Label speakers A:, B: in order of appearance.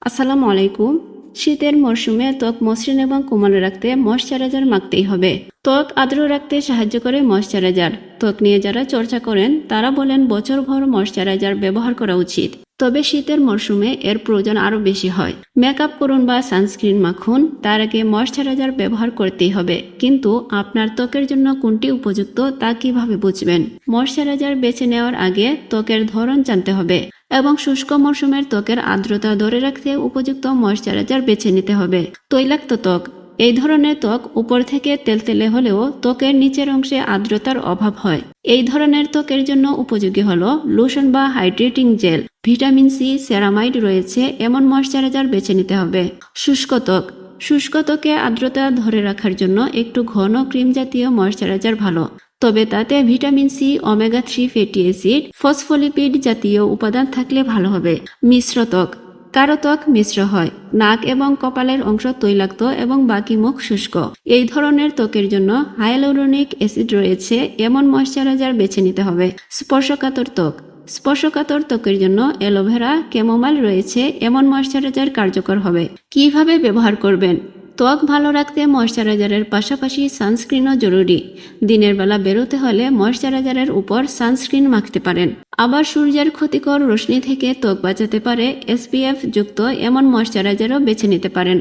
A: আসসালামু আলাইকুম। শীতের মরশুমে ত্বক মসৃণ এবং কোমল রাখতে ময়শ্চারাইজার মাখতেই হবে। ত্বক আর্দ্র রাখতে সাহায্য করে ময়শ্চারাইজার। ত্বক নিয়ে যারা চর্চা করেন তারা বলেন বছরভর ময়শ্চারাইজার ব্যবহার করা উচিত, তবে শীতের মরশুমে এর প্রয়োজন আরও বেশি হয়। মেকআপ করুন বা সানস্ক্রিন মাখুন, তার আগে ময়শ্চারাইজার ব্যবহার করতেই হবে। কিন্তু আপনার ত্বকের জন্য কোনটি উপযুক্ত তা কিভাবে বুঝবেন? ময়শ্চারাইজার বেছে নেওয়ার আগে ত্বকের ধরন জানতে হবে এবং শুষ্ক মরশুমের ত্বকের আর্দ্রতা ধরে রাখতে উপযুক্ত ময়শ্চারাইজার বেছে নিতে হবে। তৈলাক্ত ত্বক, এই ধরনের ত্বক উপর থেকে তেলতেলে হলেও ত্বকের নিচের অংশে আর্দ্রতার অভাব হয়। এই ধরনের ত্বকের জন্য উপযোগী হলো লোশন বা hydrating gel. Vitamin C, ceramide রয়েছে এমন ময়শ্চারাইজার বেছে নিতে হবে। শুষ্ক ত্বক, শুষ্ক ত্বকে আর্দ্রতা ধরে রাখার জন্য একটু ঘন ক্রিম জাতীয় ময়শ্চারাইজার ভালো, তবে তাতে vitamin C, omega three fatty acid, phospholipid জাতীয় উপাদান থাকলে ভালো হবে। মিশ্র ত্বক, কারো ত্বক মিশ্র হয়, নাক এবং কপালের অংশ তৈলাক্ত এবং বাকি মুখ শুষ্ক। এই ধরনের ত্বকের জন্য হায়ালুরোনিক অ্যাসিড রয়েছে এমন ময়শ্চারাইজার বেছে নিতে হবে। স্পর্শকাতর ত্বক, স্পর্শকাতর ত্বকের জন্য অ্যালোভেরা, ক্যামোমাইল রয়েছে এমন ময়শ্চারাইজার কার্যকর হবে। কিভাবে ব্যবহার করবেন? ত্বক ভালো রাখতে ময়শ্চারাইজারের পাশাপাশি সানস্ক্রিনও জরুরি। দিনের বেলা বেরোতে হলে ময়শ্চারাইজারের উপর সানস্ক্রিন মাখতে পারেন। আবার সূর্যের ক্ষতিকর রশ্মি থেকে ত্বক বাঁচাতে পারে এসপিএফ যুক্ত এমন ময়শ্চারাইজারও বেছে নিতে পারেন।